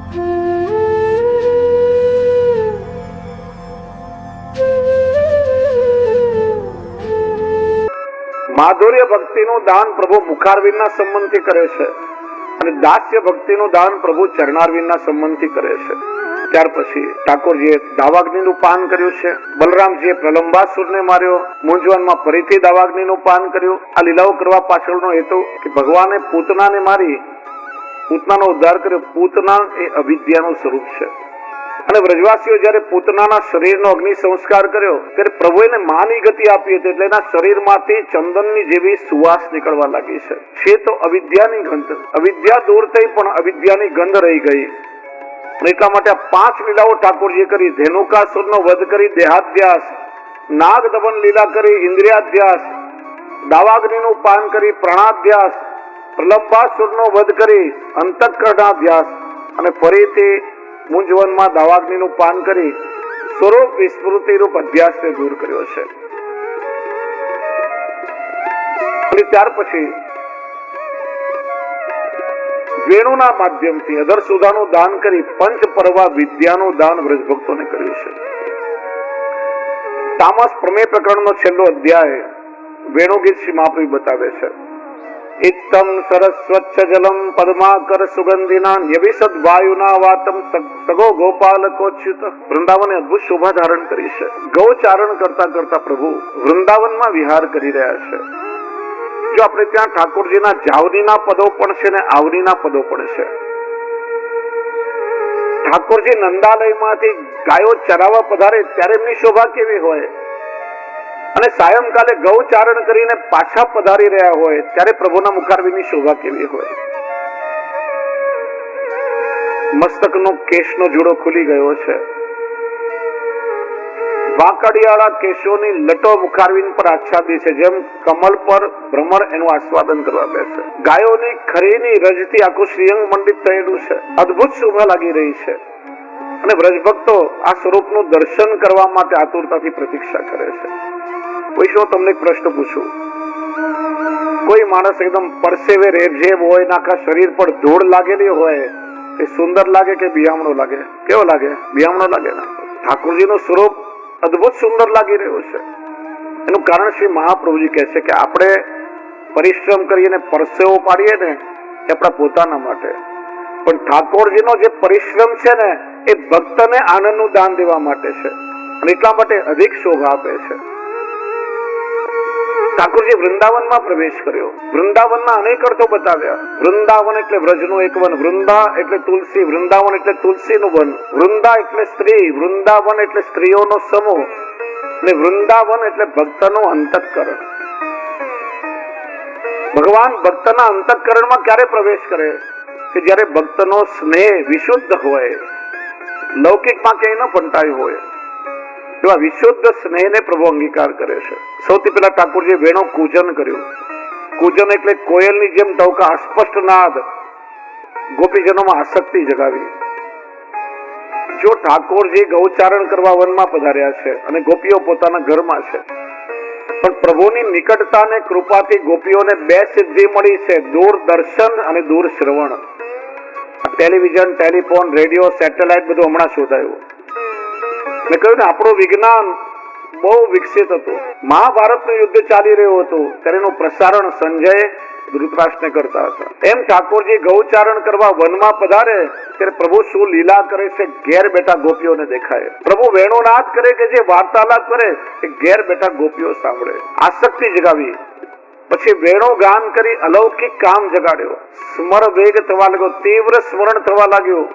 માધુર્ય ભક્તિનું દાન પ્રભુ મુખારવિંદના સંબંધથી કરે છે અને દાસ્ય ભક્તિનું દાન પ્રભુ ચરણારવિંદના સંબંધથી કરે છે. ત્યાર પછી ઠાકોરજીએ દાવાગ્નિનું પાન કર્યું છે. બલરામજીએ પ્રલંબાસુરને માર્યો. મૂંઝવણમાં ફરીથી દાવાગ્નિનું પાન કર્યું. આ લીલાઓ કરવા પાછળનો હેતુ કે ભગવાને પૂતનાને મારી પૂતનાનો ઉદ્ધાર કર્યો. પૂતના એ અવિદ્યાનું સ્વરૂપ છે અને વ્રજવાસીઓ જયારે પૂતનાના શરીરનો અગ્નિ સંસ્કાર કર્યો ત્યારે પ્રભુએ માની ગતિ આપી હતી એટલે એના શરીરમાંથી ચંદનની જેવી સુવાસ નીકળવા લાગી છે તો અવિદ્યાની ગંધ. અવિદ્યા દૂર થઈ પણ અવિદ્યાની ગંધ રહી ગઈ. એટલા માટે આ 5 લીલાઓ ઠાકોરજીએ કરી. ધેનુકાસુરનો વધ કરી દેહાધ્યાસ, નાગ દમન લીલા કરી ઇન્દ્રિયાધ્યાસ, દાવાગ્નિનું પાન કરી પ્રાણાધ્યાસ, પ્રલંબાસુરનો વધ કરી અંતઃકરણાધ્યાસ અને ફરીથી મૂંઝવણમાં દાવાગ્નિનું પાન કરી સ્વરૂપ વિસ્મૃતિ રૂપ અધ્યાસને દૂર કર્યો છે. અને ત્યાર પછી વેણુના માધ્યમથી અધર સુધાનું દાન કરી પંચ પરવા વિદ્યાનું દાન વ્રજભક્તોને કર્યું છે. તામસ પ્રમેય પ્રકરણનો છેલ્લો અધ્યાય વેણુગીત શ્રી મહાપ્રભુ બતાવે છે. ઇત્તમ સરસ્વચ્છ જલમ પદ્માકર સુગંધિના યવિસદ વાયુના વાતમ સગો ગોપાલકોચ્યુત. વૃંદાવને અદ્ભુત શોભા ધારણ કરી છે. ગૌચારણ કરતા કરતા પ્રભુ વૃંદાવનમાં વિહાર કરી રહ્યા છે. જો આપણે ત્યાં ઠાકોરજીના જાવનીના પદો પણ છે ને આવનીના પદો પણ છે. ઠાકોરજી નંદાલયમાંથી ગાયો ચરાવવા પધારે ત્યારે એમની શોભા કેવી હોય અને સાયંકાલે ગૌચારણ કરીને પાછા પધારી રહ્યા હોય ત્યારે પ્રભુના મુખારવિંદની શોભા કેવી હોય. મસ્તકનો કેશનો જોડો ખુલી ગયો છે. વાંકડિયાળા કેશોની લટો મુખારવિંદ પર આચ્છાદી છે. જેમ કમલ પર ભ્રમર એનું આસ્વાદન કરવા બેસે. ગાયોની ખરીની રજથી આખું શ્રીઅંગ મંડિત થયેલું છે. અદ્ભુત શોભા લાગી રહી છે અને વ્રજભક્તો આ સ્વરૂપનું દર્શન કરવા માટે આતુરતાથી પ્રતીક્ષા કરે છે. કોઈ તમને એક પ્રશ્ન પૂછું. કોઈ માણસ એકદમ પરસેવે રેબઝેબ હોય, આખા શરીર પર ધૂળ લાગેલી હોય, એ સુંદર લાગે કે બિયામણો લાગે? કેવો લાગે? બિયામણો લાગે ને. ઠાકોરજીનું સ્વરૂપ અદ્ભુત સુંદર લાગી રહ્યું છે. એનું કારણ શ્રી મહાપ્રભુજી કહે છે કે આપણે પરિશ્રમ કરીને પરસેવો પાડીએ ને એ આપણા પોતાના માટે, પણ ઠાકોરજીનો જે પરિશ્રમ છે ને એ ભક્તને આનંદનું દાન દેવા માટે છે અને એટલા માટે અધિક શોભા આપે છે. ઠાકોરજી વૃંદાવનમાં પ્રવેશ કર્યો. વૃંદાવનના અનેક અર્થો બતાવ્યા. વૃંદાવન એટલે વ્રજનું એક વન, વૃંદા એટલે તુલસી, વૃંદાવન એટલે તુલસીનું વન, વૃંદા એટલે સ્ત્રી, વૃંદાવન એટલે સ્ત્રીઓનો સમૂહ અને વૃંદાવન એટલે ભક્તનું અંતઃકરણ. ભગવાન ભક્તના અંતઃકરણમાં ક્યારે પ્રવેશ કરે? કે જ્યારે ભક્તનો સ્નેહ વિશુદ્ધ હોય, લૌકિકમાં ક્યાંય ન પંટાયું હોય, એવા વિશુદ્ધ સ્નેહને પ્રભુ અંગીકાર કરે છે. સૌથી પહેલા ઠાકોરજીએ વેણો કૂજન કર્યું. કૂજન એટલે કોયલની જેમ ટહુકા અસ્પષ્ટ નાદ ગોપીજનોમાં આસક્તિ જગાવી. જો ઠાકોરજી ગૌચારણ કરવા વનમાં પધાર્યા છે અને ગોપીઓ પોતાના ઘરમાં છે, પણ પ્રભુની નિકટતાને કૃપાથી ગોપીઓને 2 સિદ્ધિ મળી છે: દૂરદર્શન અને દૂર શ્રવણ. ટેલિવિઝન, ટેલિફોન, રેડિયો, સેટેલાઇટ બધું હમણાં શોધાયું. મેં કહ્યું ને, આપણું વિજ્ઞાન બહુ વિકસિત હતું. મહાભારતનું યુદ્ધ ચાલી રહ્યું હતું ત્યારે એનું પ્રસારણ સંજય ધૃતરાષ્ટ્રને કરતા હતા. એમ ઠાકોરજી ગૌચારણ કરવા વનમાં પધારે ત્યારે પ્રભુ શું લીલા કરે છે ઘેર બેઠા ગોપીઓને દેખાય. પ્રભુ વેણુનાદ કરે કે જે વાર્તાલાપ કરે એ ઘેર બેઠા ગોપીઓ સાંભળે. આસક્તિ જગાવી. પછી વેણુ ગાન કરી અલૌકિક કામ જગાડ્યો. સ્મર વેગ થવા લાગ્યો, તીવ્ર સ્મરણ થવા લાગ્યું.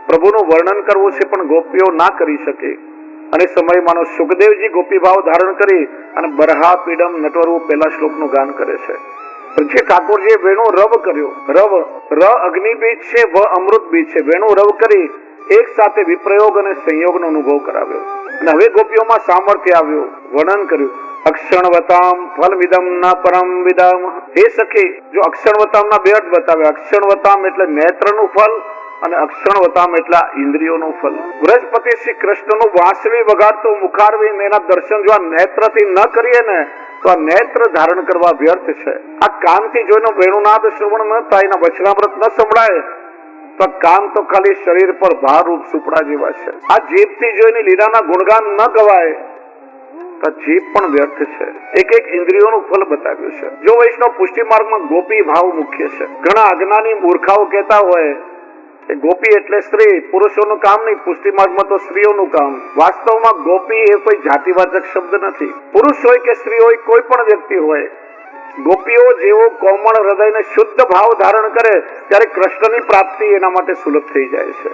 પ્રભુનું વર્ણન કરવું છે પણ ગોપીઓ ના કરી શકે અને સમયમાંનો સુખદેવજી ગોપી ભાવ ધારણ કરી અને બરહા પીડમ નટવરવું પહેલા શ્લોકનું ગાન કરે છે. પછી ઠાકોરજીએ વેણુ રવ કર્યો. રવ, ર અગ્નિ બીજ છે, વ અમૃત બીજ છે. વેણુ રવ કરી એક સાથે વિપ્રયોગ અને સંયોગનો અનુભવ કરાવ્યો અને હવે ગોપીઓમાં સામર્થ્ય આવ્યું. વર્ણન કર્યું. અક્ષણવતામ ફલવિદમ ન પરમ વિદમ. હે સખી, જો અક્ષણવતામના 2 અર્થ બતાવ્યા. અક્ષણવતામ એટલે નેત્રનું ફલ અને અક્ષણવતામ એટલે ઇન્દ્રિયોનું ફલ. વ્રજપતિ શ્રી કૃષ્ણનું વાંસળી વગાડતું મુખારવિંદ, એના દર્શન જો આ નેત્રથી ન કરીએ ને તો આ નેત્ર ધારણ કરવા વ્યર્થ છે. આ કાનથી જોઈને વેણુનાદ શ્રવણ ન થાય, એના વચનામૃત ન સંભળાય તો કાન તો ખાલી શરીર પર ભારરૂપ સુપડા જેવા છે. આ જીભથી જોઈને લીલાના ગુણગાન ન ગવાય તો જીભ પણ વ્યર્થ છે. એક એક ઇન્દ્રિયોનું ફલ બતાવ્યું છે. જો વૈષ્ણવ પુષ્ટિ માર્ગમાં ગોપી ભાવ મુખ્ય છે. ઘણા અજ્ઞાની મૂર્ખાઓ કહેતા હોય કે ગોપી એટલે સ્ત્રી, પુરુષોનું કામ નહીં, પુષ્ટિ માર્ગમાં તો સ્ત્રીઓનું કામ. વાસ્તવમાં ગોપી એ કોઈ જાતિવાચક શબ્દ નથી. પુરુષ હોય કે સ્ત્રી હોય, કોઈ પણ વ્યક્તિ હોય, ગોપીઓ જેવો કોમળ હૃદયને શુદ્ધ ભાવ ધારણ કરે ત્યારે કૃષ્ણની પ્રાપ્તિ એના માટે સુલભ થઈ જાય છે.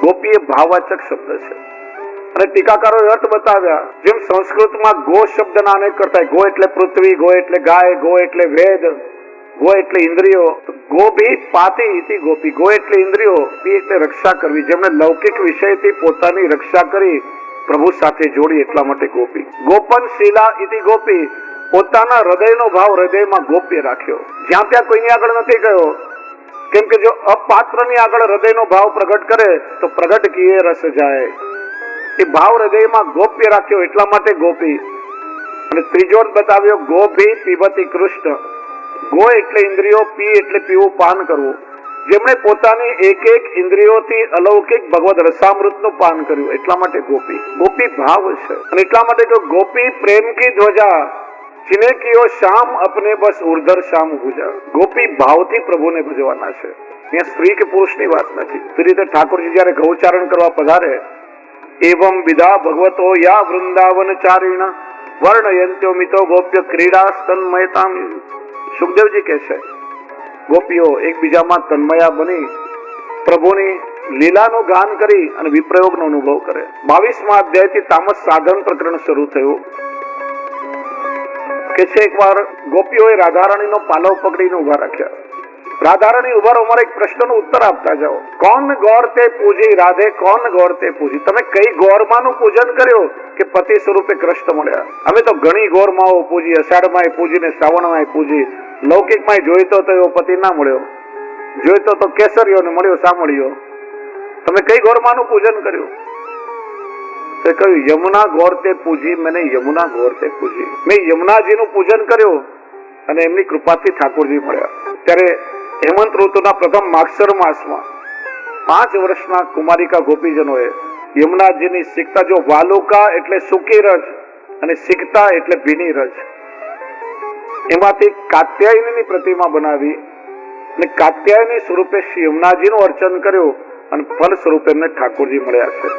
ગોપી એ ભાવવાચક શબ્દ છે. અને ટીકાકારોએ અર્થ બતાવ્યા. જેમ સંસ્કૃતમાં ગો શબ્દના અનેક કરતા, ગો એટલે પૃથ્વી, ગો એટલે ગાય, ગો એટલે વેદ, ગો એટલે ઇન્દ્રિયો. ગો ભી પાતી ઇતિ ગોપી. ગો એટલે ઇન્દ્રિયો, પી એટલે રક્ષા કરવી. જેમણે લૌકિક વિષયથી પોતાની રક્ષા કરી પ્રભુ સાથે જોડી, એટલા માટે ગોપી. ગોપન શીલા ઇતિ ગોપી. પોતાના હૃદયનો ભાવ હૃદયમાં ગોપ્ય રાખ્યો. જ્યાં ત્યાં કોઈની આગળ નથી ગયો. કેમ કે જો અપાત્રની આગળ હૃદયનો ભાવ પ્રગટ કરે તો પ્રગટ કીએ રસ જાય. એ ભાવ હૃદયમાં ગોપ્ય રાખ્યો, એટલા માટે ગોપી. અને ત્રીજો બતાવ્યો ગોભી પીબતી કૃષ્ણ. ગો એટલે ઇન્દ્રિયો, પી એટલે પીવું, પાન કરવું. જેમણે પોતાની એક એક ઇન્દ્રિયોથી અલૌકિક ભગવદ રસામૃતનું પાન કર્યું, એટલા માટે ગોપી. ગોપી ભાવ છે. અને એટલા માટે કે ગોપી પ્રેમ કી ધ્વજા, जिन्हें कियो शाम अपने बस उर्धर शाम भुजा. ગોપી ભાવથી પ્રભુને ભજવાના છે. ત્યાં સ્ત્રી કે પુરુષની વાત નથી. તે રીતે ઠાકોરજી જયારે ગૌચારણ કરવા પધારે, એવમ વિદા ભગવતો યા વૃંદાવન ચારીણ વર્ણયંત્યો મિતો ગોપ્ય ક્રીડા તન્મયતામ. સુખદેવજી કહે છે, ગોપીઓ એકબીજામાં તન્મયા બની પ્રભુની લીલાનું ગાન કરી અને વિપ્રયોગનો અનુભવ કરે. 22મા અધ્યાયથી તામસ સાધન પ્રકરણ શરૂ થયું. કે છે એકવાર ગોપીઓએ રાધારાણીનો પાલવ પકડીને ઉભા રાખ્યા. રાધારાણી ઉભા રહો, અમારે એક પ્રશ્નનો ઉત્તર આપતા જાઓ. કોણ ગોર તે પૂજી રાધે, કોણ ગોર તે પૂજી. તમે કઈ ગોરમાનું પૂજન કર્યો કે પતિ સ્વરૂપે કૃષ્ણ મળ્યા? અમે તો ઘણી ગોરમાઓ પૂજી, અષાઢમાં પૂજી ને શ્રાવણમાં પૂજી. લૌકિકમાં જોઈતો તો એવો પતિ ના મળ્યો, જોઈતો તો કેસરીઓ ને મળ્યો, સાંભળ્યો. તમે કઈ ગોરમાનું પૂજન કર્યું? તે કહ્યું યમુના ગોરતે પૂજી, મેને યમુના ગોરતે પૂજી. મેં યમુનાજીનું પૂજન કર્યું અને એમની કૃપાથી ઠાકોરજી મળ્યા. ત્યારે હેમંત ઋતુના પ્રથમ માગસર માસમાં 5 વર્ષના કુમારિકા ગોપીજનોએ યમુનાજીની શીખતા, જો વાલુકા એટલે સૂકી રજ અને શીખતા એટલે ભીની રજ, એમાંથી કાત્યાયનીની પ્રતિમા બનાવી અને કાત્યાયની સ્વરૂપે શ્રી યમુનાજીનું અર્ચન કર્યું અને ફલ સ્વરૂપે એમને ઠાકોરજી મળ્યા છે.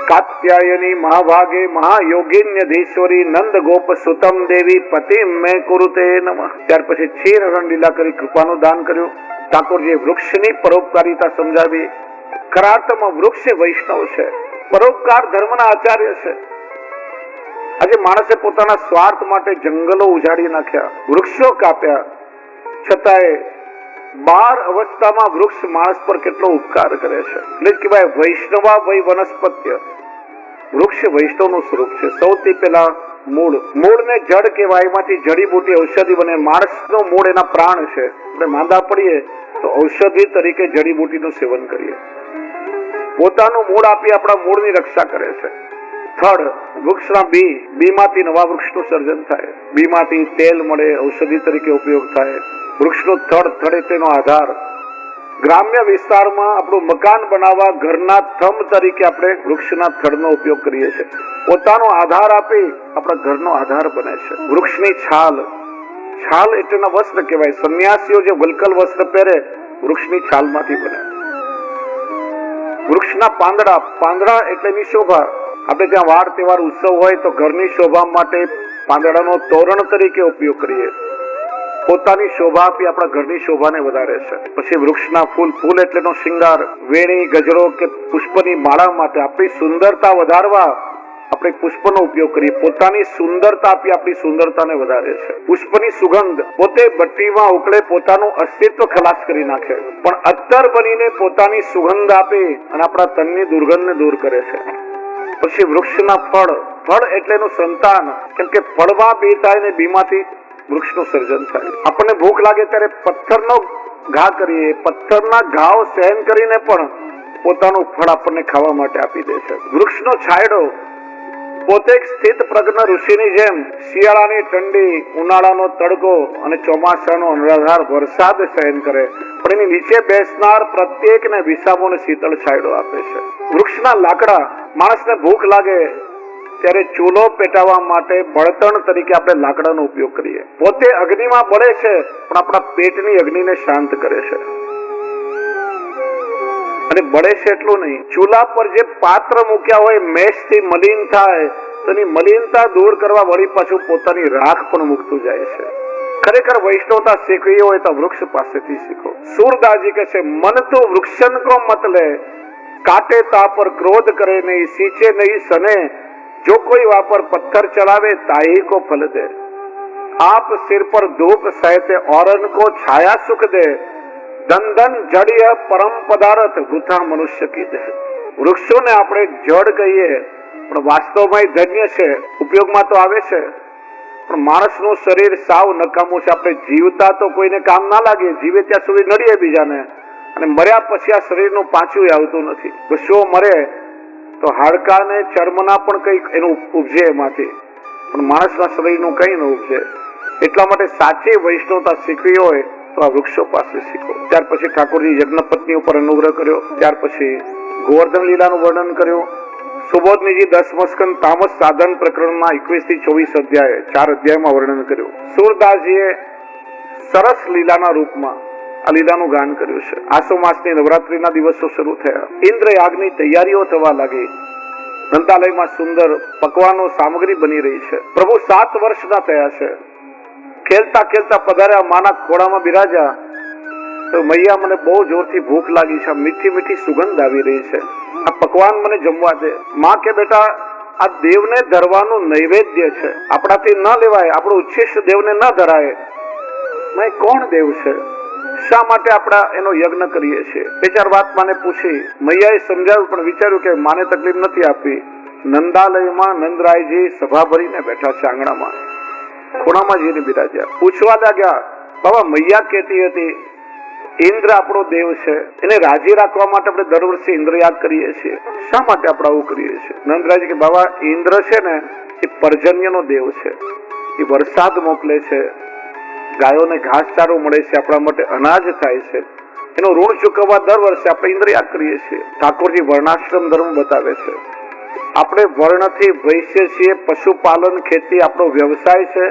કાત્યાયની મહાભાગે મહાયોગીન્યધીશ્વરી નંદ ગોપ સુતમ દેવી પતિ મેં કુરુતે નમઃ. ત્યાર પછી ક્ષીર હરણ લીલા કરી કૃપાનું દાન કર્યું. ઠાકોરજીએ વૃક્ષની પરોપકારિતા સમજાવી. ખરાર્થમાં વૃક્ષ વૈષ્ણવ છે, પરોપકાર ધર્મના આચાર્ય છે. આજે માણસે પોતાના સ્વાર્થ માટે જંગલો ઉજાડી નાખ્યા, વૃક્ષો કાપ્યા, છતાંય 12 અવસ્થામાં વૃક્ષ માણસ પર કેટલો ઉપકાર કરે છે. એટલે કે ભાઈ વૈષ્ણવા વૈ વનસ્પત્ય. વૃક્ષ વૈષ્ણવનું સ્વરૂપ છે. સૌથી પહેલા મૂળને જડ કહેવાય, એમાંથી જડીબુટી ઔષધિ બને. માણસનો મૂળ એના પ્રાણ છે. આપણે માંદા પડીએ તો ઔષધિ તરીકે જડીબુટીનું સેવન કરીએ. પોતાનું મૂળ આપી આપણા મૂળની રક્ષા કરે છે. થડ, વૃક્ષના બીમાંથી નવા વૃક્ષનું સર્જન થાય. બીમાંથી તેલ મળે, ઔષધિ તરીકે ઉપયોગ થાય. વૃક્ષનો થડ તેનો આધાર. ગ્રામ્ય વિસ્તારમાં આપણું મકાન બનાવવા ઘરના થંભ તરીકે આપણે વૃક્ષના થડનો ઉપયોગ કરીએ છીએ. પોતાનો આધાર આપી આપણા ઘરનો આધાર બને છે. વૃક્ષની છાલ, છાલ એટલે વસ્ત્ર કહેવાય. સંન્યાસીઓ જે વલ્કલ વસ્ત્ર પહેરે વૃક્ષની છાલમાંથી બને. વૃક્ષના પાંદડા, પાંદડા એટલે શોભા. આપણે ત્યાં વાર તહેવાર ઉત્સવ હોય તો ઘરની શોભા માટે પાંદડાનો તોરણ તરીકે ઉપયોગ કરીએ. પોતાની શોભા આપી આપણા ઘરની શોભાને વધારે છે. પછી વૃક્ષના ફૂલ, ફૂલ એટલેનો શિંગાર. વેણી, ગજરો કે પુષ્પની માળા માટે આપણી સુંદરતા વધારવા આપણે પુષ્પનો ઉપયોગ કરીએ. પોતાની સુંદરતા આપી આપણી સુંદરતાને વધારે છે. પુષ્પની સુગંધ, પોતે ભઠ્ઠીમાં ઉકળે, પોતાનું અસ્તિત્વ ખલાસ કરી નાખે, પણ અત્તર બનીને પોતાની સુગંધ આપે અને આપણા તનની દુર્ગંધને દૂર કરે છે. પછી વૃક્ષના ફળ, ફળ એટલેનું સંતાન. કેમ કે ફળમાં બી થાય ને બીમાંથી વૃક્ષનું સર્જન થાય. આપણને ભૂખ લાગે ત્યારે પથ્થરનો ઘા કરીએ, પથ્થરના ઘાવ સહન કરીને પણ પોતાનું ફળ આપણને ખાવા માટે આપી દે છે. વૃક્ષનો છાંયડો, પોતે એક સ્થિત પ્રજ્ઞ ઋષિની જેમ શિયાળાની ઠંડી, ઉનાળાનો તડકો અને ચોમાસાનો અનરાધાર વરસાદ સહન કરે, પણ એની નીચે બેસનાર પ્રત્યેકને વિસામો અને શીતળ છાંયડો આપે છે. વૃક્ષના લાકડા, માણસને ભૂખ લાગે ત્યારે ચૂલો પેટાવવા માટે બળતણ તરીકે આપણે લાકડાનો ઉપયોગ કરીએ. પોતે અગ્નિમાં બળે છે, પણ આપણા પેટની અગ્નિને શાંત કરે છે. અને બળે છે એટલું નહીં, ચૂલા પર જે પાત્ર મૂક્યા હોય મેષથી મલિન થાય તો એની મલિનતા દૂર કરવા વળી પાછું પોતાની રાખ પણ મૂકતું જાય છે. ખરેખર વૈષ્ણવતા શીખવી હોય તો વૃક્ષ પાસેથી શીખો. સૂરદાસજી કહે છે, મન તો વૃક્ષન કો મત લે, કાટે તા પર ક્રોધ કરે નહીં, सींचे नहीं सने, जो कोई वापर पत्थर चलावे ताही को फल दे, आप सिर पर धूप सहते औरन को छाया सुख दे, धन धन जड़िय परम पदार्थ वृथा मनुष्य की दे. વૃક્ષોને આપણે જડ કહીએ પણ વાસ્તવમાં એ ધન્ય છે, ઉપયોગમાં તો આવે છે, પણ માણસનું શરીર સાવ નકામું છે. આપણે જીવતા તો કોઈને કામ ના લાગે, જીવે ત્યાં સુધી નડીએ બીજાને, અને મર્યા પછી આ શરીરનું પાછું આવતું નથી. પશુઓ મરે તો હાડકા ને ચર્મના પણ કંઈક એનું ઉપજે એમાંથી, પણ માણસના શરીરનું કંઈ ન ઉપજે. એટલા માટે સાચી વૈષ્ણવતા શીખવી હોય તો આ વૃક્ષો પાસે શીખો. ત્યાર પછી ઠાકોરજી યજ્ઞપત્ની ઉપર અનુગ્રહ કર્યો. ત્યાર પછી ગોવર્ધન લીલાનું વર્ણન કર્યું. સુબોધનીજી 10મો સ્કંદ તામસ સાધન પ્રકરણમાં 21 થી 24 અધ્યાય, 4 અધ્યાયમાં વર્ણન કર્યું. સૂરદાસજીએ સરસ લીલાના રૂપમાં આ લીલાનું ગાન કર્યું છે. આસો માસની નવરાત્રીના દિવસો શરૂ થયા. ઇન્દ્ર યાગની તૈયારીઓ થવા લાગી. ગ્રંથાલયમાં સુંદર પકવાનો સામગ્રી બની રહી છે. પ્રભુ 7 વર્ષના થયા છે. ખેલતા ખેલતા પધાર્યા, માના ખોળામાં બિરાજ્યા તો મૈયા, મને બહુ જોરથી ભૂખ લાગી છે, મીઠી મીઠી સુગંધ આવી રહી છે, આ પકવાન મને જમવા દે. માં કે બેટા, આ દેવને ધરવાનું નૈવેદ્ય છે, આપણાથી ન લેવાય, આપણું ઉચ્છિષ્ટ દેવને ન ધરાય. મેં કોણ દેવ છે, શા માટે આપણે એનો યજ્ઞ કરીએ છીએ? 2-4 વાત માને પૂછી. મૈયાએ સમજાવ્યું, પણ વિચાર્યું કે માને તકલીફ નથી આપવી. નંદાલયમાં નંદરાયજી સભા ભરીને બેઠા છે આંગણામાં, ખૂણામાં જઈને બિરાજ્યા. પૂછવા લાગ્યા, બાબા મૈયા કહેતી હતી ઇન્દ્ર આપણો દેવ છે, એને રાજી રાખવા માટે આપણે દર વર્ષે ઇન્દ્રયાગ કરીએ છીએ, શા માટે આપણે આવું કરીએ છીએ? નંદરાયજી કે બાબા, ઇન્દ્ર છે ને એ પર્જન્યનો દેવ છે, એ વરસાદ મોકલે છે, ગાયોને ઘાસચારો મળે છે, આપણા માટે અનાજ થાય છે, એનો ઋણ ચૂકવવા દર વર્ષે આપણે ઇન્દ્રયાગ કરીએ છીએ. ઠાકોરજી વર્ણાશ્રમ ધર્મ બતાવે છે. આપણે વર્ણથી વૈશ્ય છીએ, પશુપાલન ખેતી આપણો વ્યવસાય છે,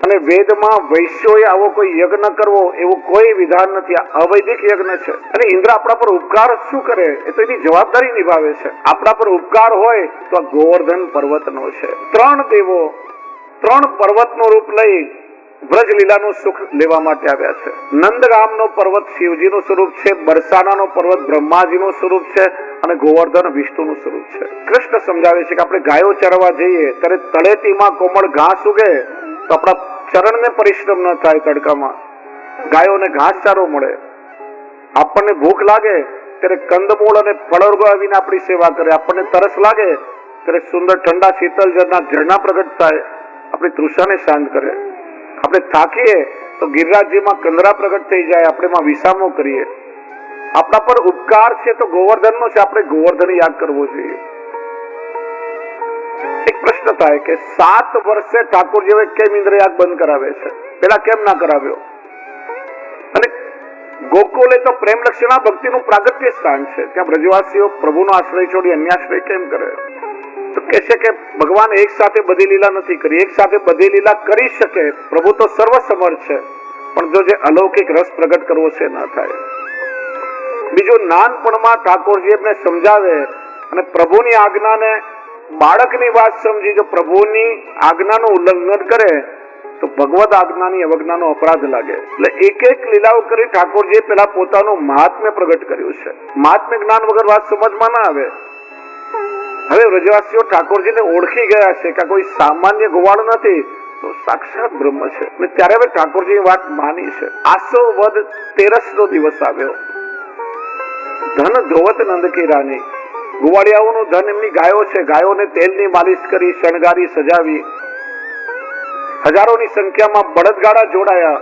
અને વેદમાં વૈશ્યોએ આવો કોઈ યજ્ઞ કરવો એવું કોઈ વિધાન નથી. આ અવૈદિક યજ્ઞ છે. અને ઇન્દ્ર આપણા પર ઉપકાર શું કરે? એ તો એની જવાબદારી નિભાવે છે. આપણા પર ઉપકાર હોય તો આ ગોવર્ધન પર્વતનો છે. 3 દેવો 3 પર્વતનું રૂપ લઈ વ્રજ લીલાનું સુખ લેવા માટે આવ્યા છે. નંદગામનો પર્વત શિવજીનું સ્વરૂપ છે, બરસાનાનો પર્વત બ્રહ્માજીનું સ્વરૂપ છે, અને ગોવર્ધન વિષ્ણુનું સ્વરૂપ છે. કૃષ્ણ સમજાવે છે કે આપણે ગાયો ચરવા જઈએ ત્યારે તળેટીમાં કોમળ ઘાસ ઉગે તો આપણા ચરણને પરિશ્રમ ન થાય, તડકામાં ગાયોને ઘાસચારો મળે. આપણને ભૂખ લાગે ત્યારે કંદમૂળ અને ફળ ઉગાવીને આપણી સેવા કરે. આપણને તરસ લાગે ત્યારે સુંદર ઠંડા શીતળ જળના ઝરણા પ્રગટ થાય, આપણી તૃષાને શાંત કરે. આપણે થાકીએ તો ગિરિરાજજીમાં કંદરા પ્રગટ થઈ જાય, આપણે એમાં વિસામો કરીએ. આપણા પર ઉપકાર છે તો ગોવર્ધનનો છે, આપણે ગોવર્ધન યાગ કરવો જોઈએ. એક પ્રશ્ન થાય કે 7 વર્ષે ઠાકોરજીએ કેમ ઇન્દ્રયાગ બંધ કરાવે છે, પેલા કેમ ના કરાવ્યો? અને ગોકુલ એ તો પ્રેમ લક્ષણા ભક્તિનું પ્રાગટ્ય સ્થાન છે, ત્યાં બ્રજવાસીઓ પ્રભુનો આશ્રય છોડી અન્યાશ્રય કેમ કરે? તો કહે છે કે ભગવાન એક સાથે બધી લીલા નથી કરી. એક સાથે બધી લીલા કરી શકે, પ્રભુ તો સર્વસમર્થ છે, પણ જો જે અલૌકિક રસ પ્રગટ કરવો છે ન થાય. બીજું, નાનપણમાં ઠાકોરજી એમને સમજાવે અને પ્રભુની આજ્ઞાને બાળકની વાત સમજી જો પ્રભુની આજ્ઞાનું ઉલ્લંઘન કરે તો ભગવદ આજ્ઞાની અવજ્ઞાનો અપરાધ લાગે. એટલે એક લીલાઓ કરી ઠાકોરજીએ પેલા પોતાનું મહાત્મ્ય પ્રગટ કર્યું છે. મહાત્મ્ય જ્ઞાન વગર વાત સમજમાં ના આવે. હવે વ્રજવાસીઓ ઠાકોરજીને ઓળખી ગયા છે કે કોઈ સામાન્ય ગોવાળ નથી, તો સાક્ષાત બ્રહ્મ છે. અને ત્યારે હવે ઠાકોરજી વાત માની છે. આસો વદ 13નો દિવસ આવ્યો. ધન ધોવત નંદ કી રાની, ગોવાળિયાઓનું ધન એમની ગાયો છે. ગાયોને તેલની માલિશ કરી, શણગારી, સજાવી. હજારોની સંખ્યામાં બળદગાડા જોડાયા.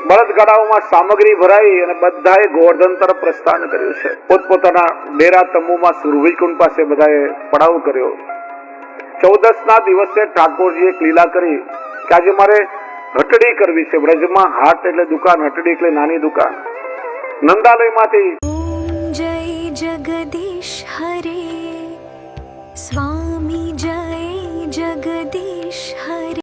બળદગાડાઓમાં સામગ્રી ભરાઈ અને બધાએ ગોવર્ધન તરફ પ્રસ્થાન કર્યું છે. પોતપોતાના ડેરા તંબુમાં સુરવીકુંડ પાસે બધાએ પડાવ કર્યો. 14ના દિવસે ઠાકોરજીએ એક લીલા કરી કે આજે મારે હટડી કરવી છે. વ્રજમાં હાટ એટલે દુકાન, હટડી એટલે નાની દુકાન. નંદાલયમાંથી જય જગદીશ હરે સ્વામી જય